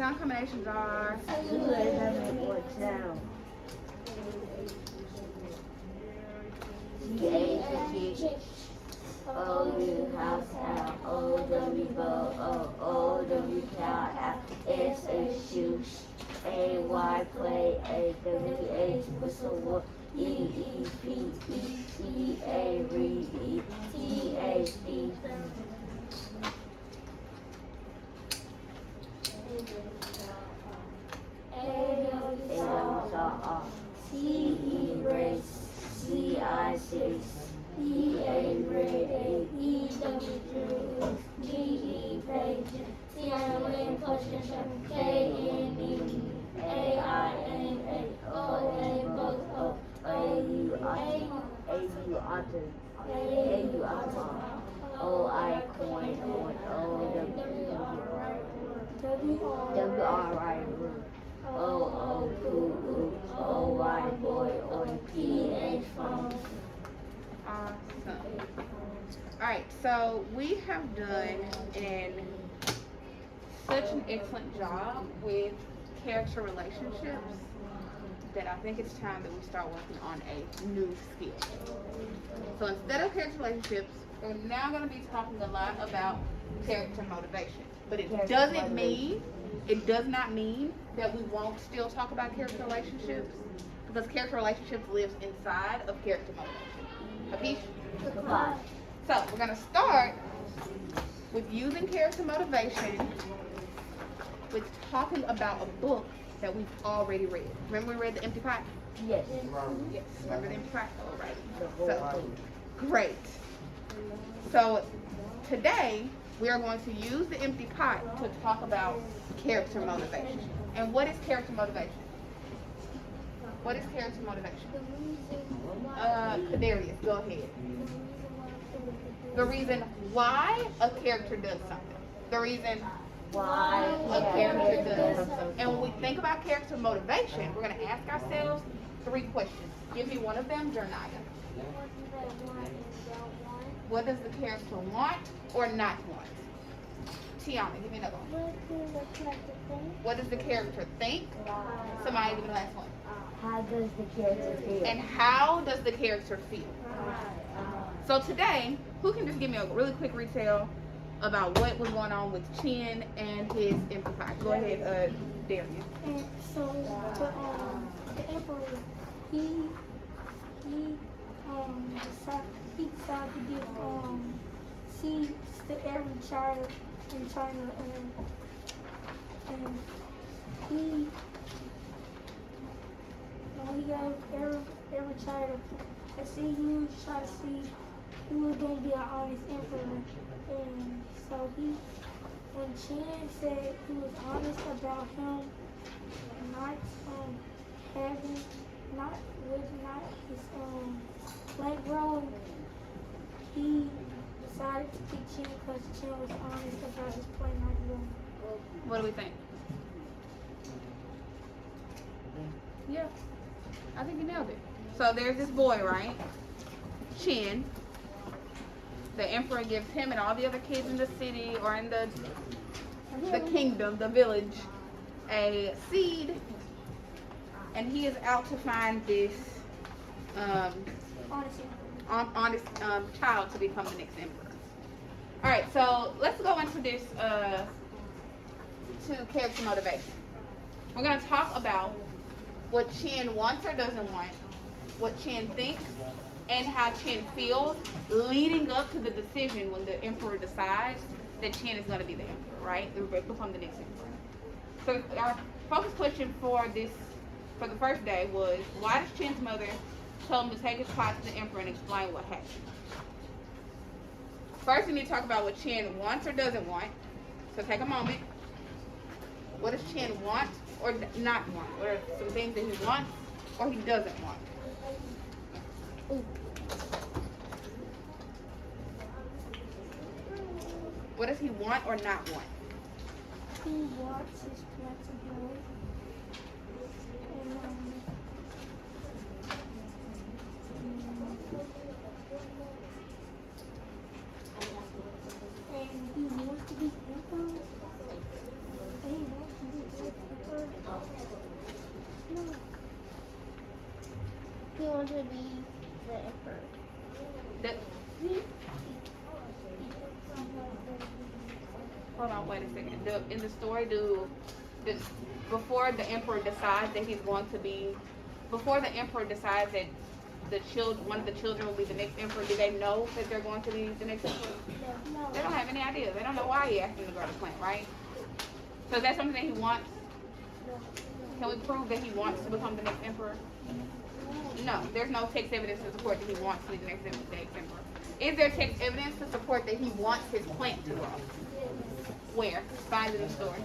sound combinations are Two eleven or down. G-H-G. O-U house out. O-W-Bo. O-W cow out. S-H-U. A-Y play. A-W-H whistle. E-E-P-E-C-A read. T-H-E. A-W-S-A. T-E race. C-I-6. E-A ray. E-W G-E page. T-I-N question. K-N-E. A-I-N-A. O-A A-U otter. A-U otter. O-I coin. W-R-I O-O poo. O-Y boy. O-P-H phone. awesome. Alright, so we have done such an excellent job with character relationships that I think it's time that we start working on a new skill. So instead of character relationships, we're now going to be talking a lot about character motivation. But it does not mean that we won't still talk about character relationships, because character relationships lives inside of character motivation. Capiche? So we're going to start with using character motivation with talking about a book that we've already read. Remember we read The Empty Pot? Yes. Yes. Remember The Empty Pot? All right. The whole So, thing. great. So today we are going to use The Empty Pot to talk about character motivation. And what is character motivation? What is character motivation? Kadarius, go ahead. The reason why a character does something. The reason Why a character does. And when we think about character motivation, we're going to ask ourselves 3 questions. Give me one of them, Jernaya. What does the character want or not want? Tiana, give me another one. What does the character think? Somebody give me the last one. How does the character feel? And how does the character feel? So today, who can just give me a really quick retell about what was going on with Chin and his empty pot? Go ahead, Darius. And so the emperor, he decided to give seeds to every child in China, and he gave every child a seed. He was trying to see who was gonna be an honest emperor, and so when Chin said he was honest about him not having not his leg growing, he decided to pick Chin because Chin was honest about his play not growing. What do we think? Yeah, I think you nailed it. So there's this boy, right? Chin. The emperor gives him and all the other kids in the city or in the kingdom, the village, a seed, and he is out to find this honest child to become the next emperor. All right, so let's go into this to character motivation. We're going to talk about what Chin wants or doesn't want, what Chin thinks, and how Chin feels leading up to the decision when the emperor decides that Chin is going to be the emperor, right? They will become the next emperor. So our focus question for the first day was, why does Chin's mother tell him to take his pot to the emperor and explain what happened? First, we need to talk about what Chin wants or doesn't want. So take a moment. What does Chin want or not want? What are some things that he wants or he doesn't want? What does he want or not want? He wants his plant to grow. And he wants to be emperor. And he wants to be to be the emperor. The, hold on, wait a second. In the story, before the emperor decides that he's going to be, before the emperor decides that one of the children will be the next emperor, do they know that they're going to be the next emperor? No. They don't have any idea. They don't know why he asked them to grow the plant, right? So is that something that he wants? Can we prove that he wants to become the next emperor? No, there's no text evidence to support that he wants to be the next emperor. Is there text evidence to support that he wants his plant to grow? Where? Find it in the story.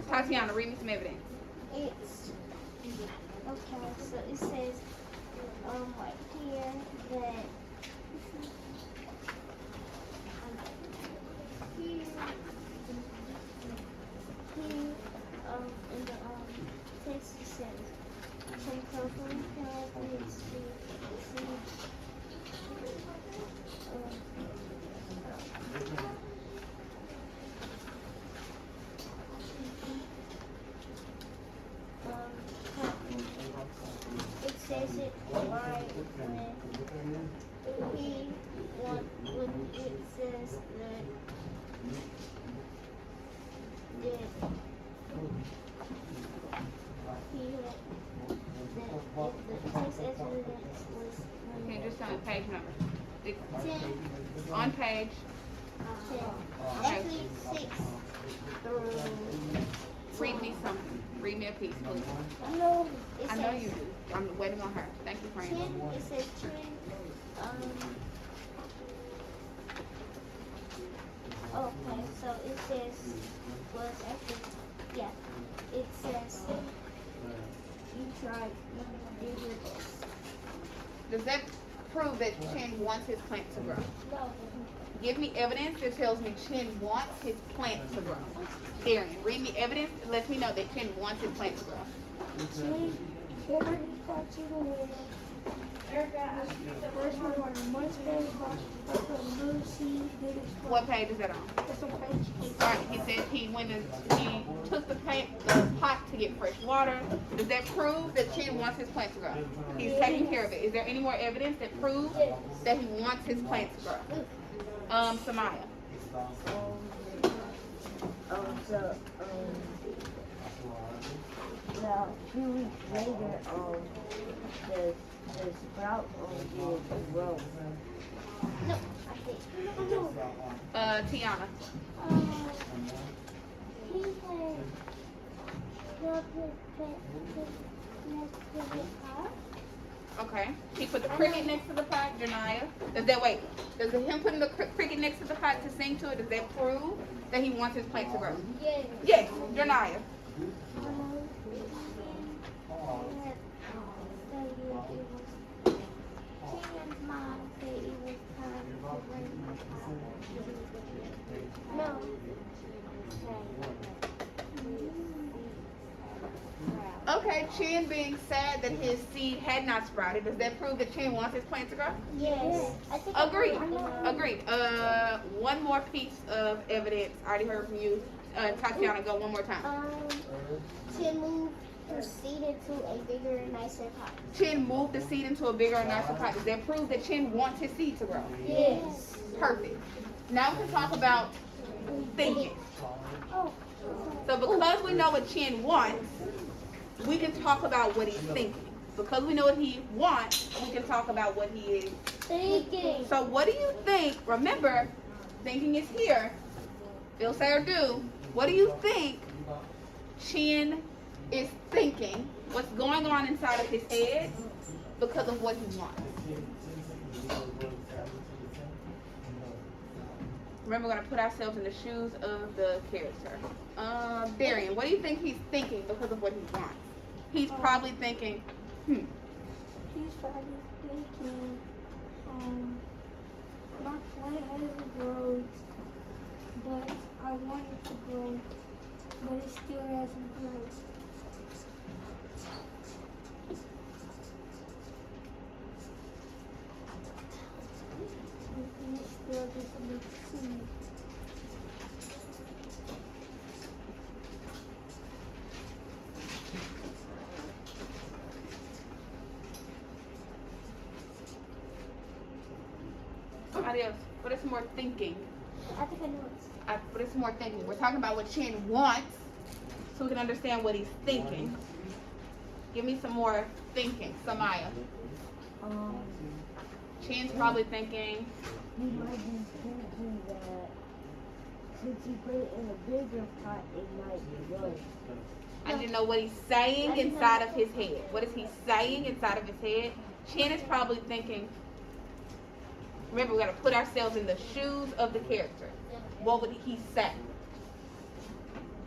Tatiana, read me some evidence. It's okay. So it says right here that here in the text it says some carefully planted seed. It says it right when it says that the text evidence was Can you just tell me page number? 10, On page. 10. Okay. Actually 6 through. Read me something. Read me a piece, please. No, it I says know you do. I'm waiting on her. Thank you, friend. 10. It says 10. Okay, so it says, well, it's actually, yeah, it says, you did your best. Does that prove that Chin wants his plant to grow? No. Give me evidence that tells me Chin wants his plant to grow. Darian, read me evidence that lets me know that Chin wants his plant to grow. What page is that on? Alright, he said he took the pot to get fresh water. Does that prove that Chin wants his plant to grow? He's taking care of it. Is there any more evidence that proves that he wants his plant to grow? Samaya. Now, a few weeks later, the sprout did grow. No, I think. Tiana. He had next to the pot. Okay. He put the cricket next to the pot, Janaya. Does him putting the cricket next to the pot to sing to it, does that prove that he wants his plant to grow? Yes. Yes, Janaya. Mom said it was time to bring my father. No. Okay, Chin being sad that his seed had not sprouted, does that prove that Chin wants his plant to grow? Yes. I think Agreed. Agreed. One more piece of evidence. I already heard from you. Tatiana, go one more time. To move the seed into a bigger and nicer pot. Chin moved the seed into a bigger and nicer pot. Does that prove that Chin wants his seed to grow? Yes. Perfect. Now we can talk about thinking. Oh. So because we know what Chin wants, we can talk about what he's thinking. Because we know what he wants, we can talk about what he is Thinking. So what do you think? Remember, thinking is here. It'll say or do. What do you think Chin is thinking? What's going on inside of his head because of what he wants? Remember, we're going to put ourselves in the shoes of the character. Darian, what do you think he's thinking because of what he wants? He's probably thinking, He's probably thinking, my plant hasn't grown, but I want it to grow, but it still hasn't grown. It's still just a little seed. Somebody else. What is some more thinking? I think I know it. What is some more thinking? We're talking about what Chin wants, so we can understand what he's thinking. Give me some more thinking, Samaya. Chin's probably thinking. He might be thinking that since he put it in a bigger pot, it might grow. I need to know what he's saying inside of his head. What is he saying inside of his head? Chin is probably thinking. Remember, we got to put ourselves in the shoes of the character. What would he say?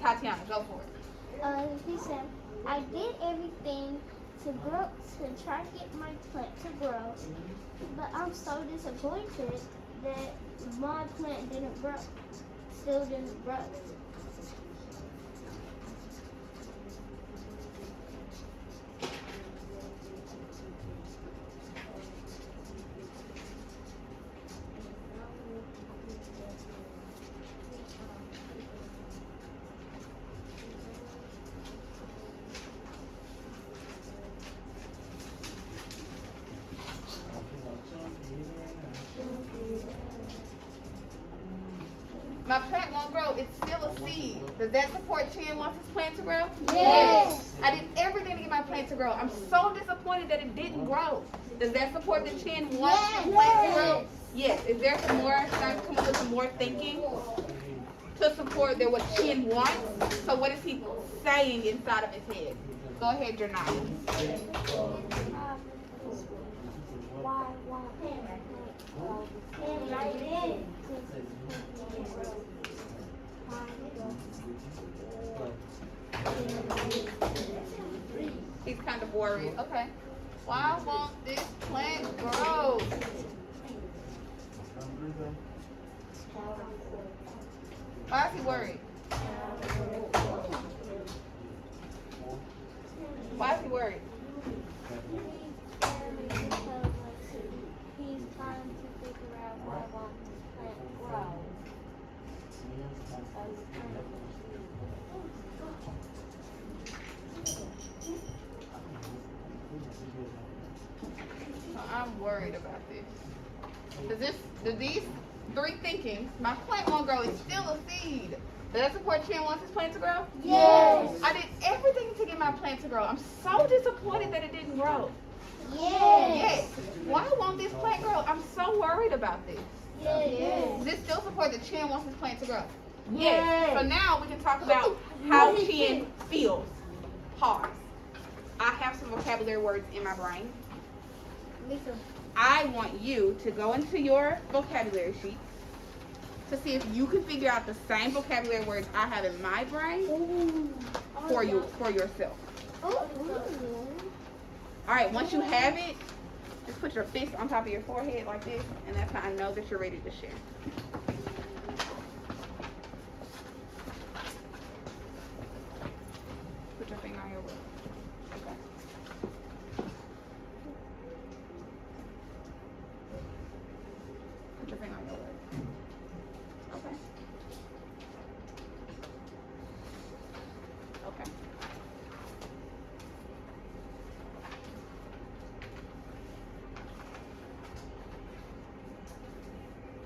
Tatiana, go for it. He said, I did everything to try to get my plant to grow, but I'm so disappointed that my plant didn't grow. Still didn't grow. My plant won't grow. It's still a seed. Does that support Chin wants his plant to grow? Yes. I did everything to get my plant to grow. I'm so disappointed that it didn't grow. Does that support the Chin wants his plant to grow? Yes. Is there some more? Starting to come up with some more thinking to support that what Chin wants? So what is he saying inside of his head? Go ahead, Janaya. Why? And right in. He's kind of worried. Okay. Why won't this plant grow? Why is he worried? Why is he worried? He's trying to figure out why won't this plant grow. I'm worried about this. Does these three thinkings, my plant won't grow, it's still a seed. Does that support Chin wants his plant to grow? Yes. I did everything to get my plant to grow. I'm so disappointed that it didn't grow. Yes. Why won't this plant grow? I'm so worried about this. Yes. Does this still support that Chin wants his plant to grow? Yes. So now we can talk about how Chin feels. Pause. I have some vocabulary words in my brain. Me too. I want you to go into your vocabulary sheet to see if you can figure out the same vocabulary words I have in my brain for yourself. All right, once you have it, just put your fist on top of your forehead like this, and that's how I know that you're ready to share. Put your finger on your word. Okay. Put your finger on your word. Okay. Okay.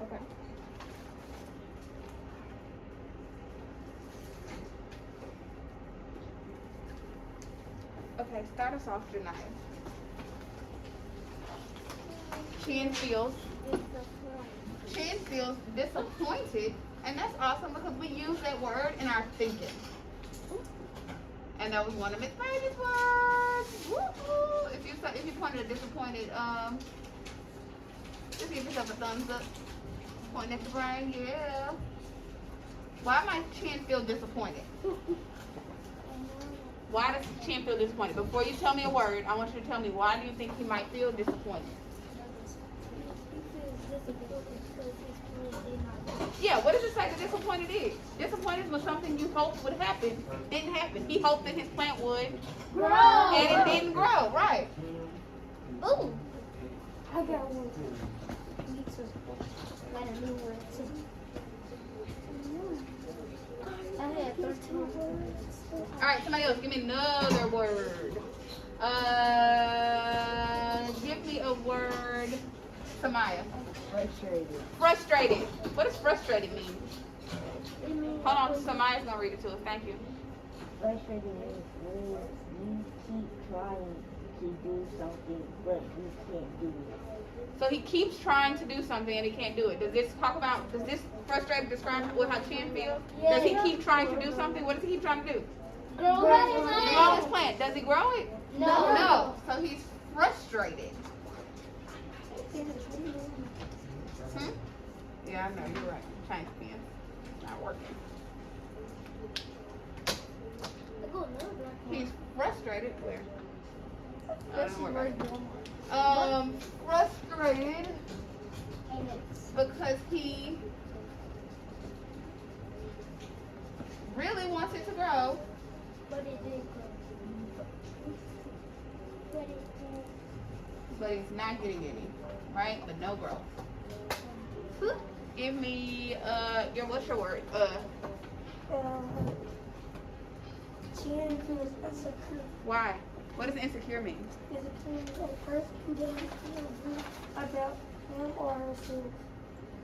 Okay. Okay, start us off, Janaya. Chin feels disappointed, and that's awesome because we use that word in our thinking. And that was one of Miss Baby's words. Woo-hoo. If you pointed a disappointed, just give yourself a thumbs up. Pointing at the brain, yeah. Why might Chin feel disappointed? Why does Chin feel disappointed? Before you tell me a word, I want you to tell me why do you think he might feel disappointed? Yeah, what does it say that disappointed is? Disappointed was something you hoped would happen, didn't happen. He hoped that his plant would Grow. and it didn't grow, right? Ooh. I got one. Me too. Got a new word too. I had 13 words. All right, somebody else, give me another word. Give me a word Samaya. Frustrated. Frustrated. What does frustrated mean? It means Hold on, Samaya's gonna read it to us. Thank you. Frustrated means when you keep trying to do something, but you can't do it. So he keeps trying to do something and he can't do it. Does this frustrated describe what how Chin feels? Does he keep trying to do something? What does he keep trying to do? Grow Grow his plant. Does he grow it? No. No. So he's frustrated. Hmm? Yeah, I know, you're right. Change pen. Not working. He's frustrated. Where? Frustrated because he really wants it to grow, But it did grow. But it did. but he's not getting any, right? But no growth. Give me what's your word? Chin feels insecure. Why? What does insecure mean? Insecure at first, and then feel good about him or herself.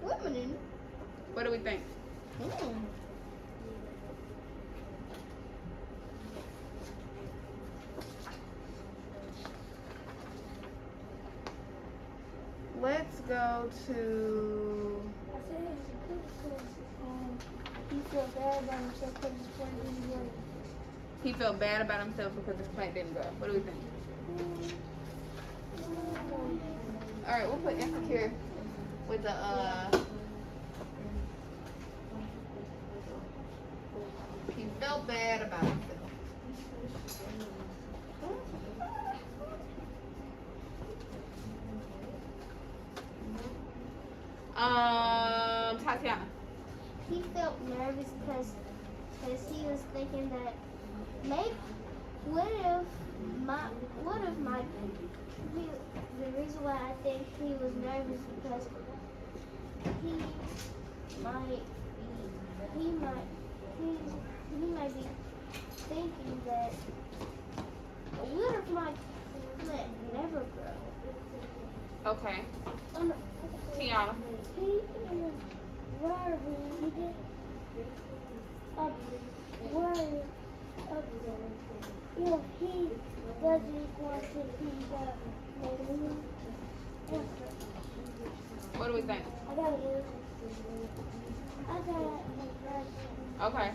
Women. What do we think? Let's go to I said insecure because he feels bad about himself because his friend didn't work. he felt bad about himself because his plant didn't grow. What do we think? All right, we'll put insecure with the he felt bad about himself. Tatiana. He felt nervous because he was thinking that maybe what if my the reason why I think he was nervous because he might be thinking that what if my plant never grows? Okay. Tiana. He is worried. Worried if he doesn't want to be the new emperor. What do we think? I got it. Okay.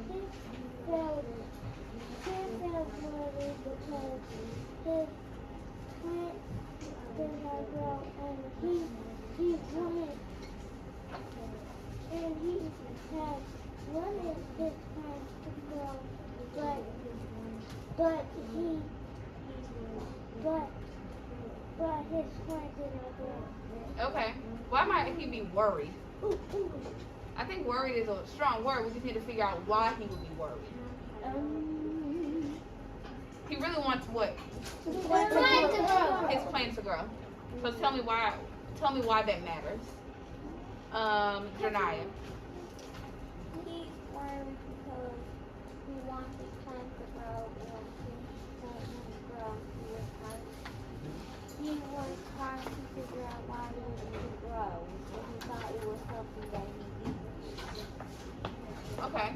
He felt worried because his plant did not grow and he wanted and he had wanted his plant to grow but his plant did not grow. Okay. Why might he be worried? Ooh. I think worried is a strong word. We just need to figure out why he would be worried. He really wants what? His plant to grow. His plant to grow. So tell me why that matters. Janaya. He's worried because he wants his plant to grow and he doesn't grow. He was trying to figure out why he didn't grow, and he thought it was something that he needed. Okay.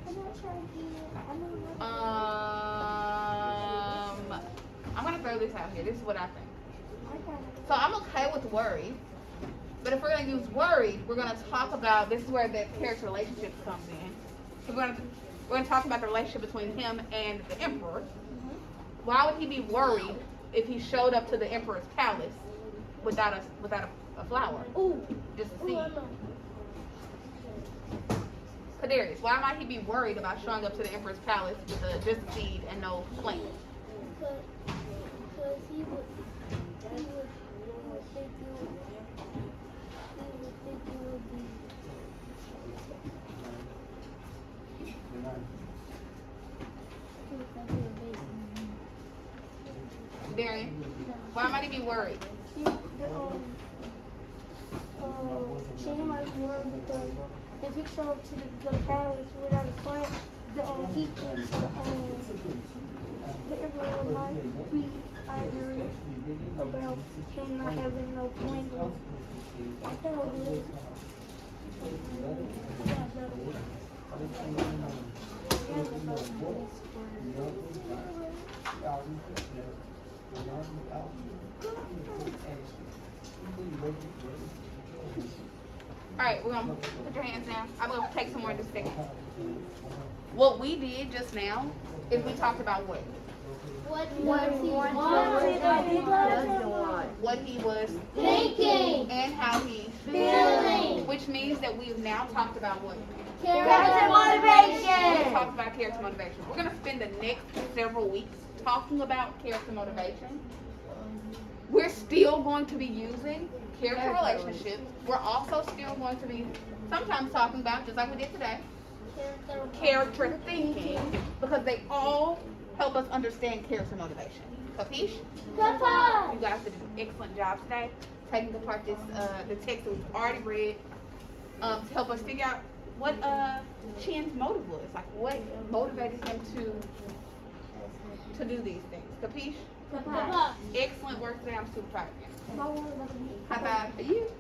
I'm not sure I'm gonna throw this out here. This is what I think. So I'm okay with worried, but if we're gonna use worried, we're gonna talk about this is where the character relationship comes in. So we're gonna talk about the relationship between him and the emperor. Why would he be worried if he showed up to the emperor's palace without a flower? Ooh. Just a Ooh, I seed. know. Kadarius, why might he be worried about showing up to the emperor's palace with just a seed and no plant? Because he would think it would be Darian, why might he be worried? She might be worried because if he showed up to the palace without a plant, the emperor might be I agree about him not having no point. I think I'll do it. Alright, we're gonna put your hands down. I'm gonna take some more in just a second. What we did just now is we talked about what? What What he was thinking, and how he feeling, which means that we've now talked about what? character We motivation. talked about character motivation. We're gonna spend the next several weeks talking about character motivation. We're still going to be using character relationships. We're also still going to be sometimes talking about, just like we did today, character thinking, because they all help us understand character motivation. Capiche? Papa. You guys did an excellent job today taking apart this the text that we've already read to help us figure out what Chen's motive was, like what motivated him to do these things. Capiche? Papa. Excellent work today. I'm super proud of you. My one of them. High five for you.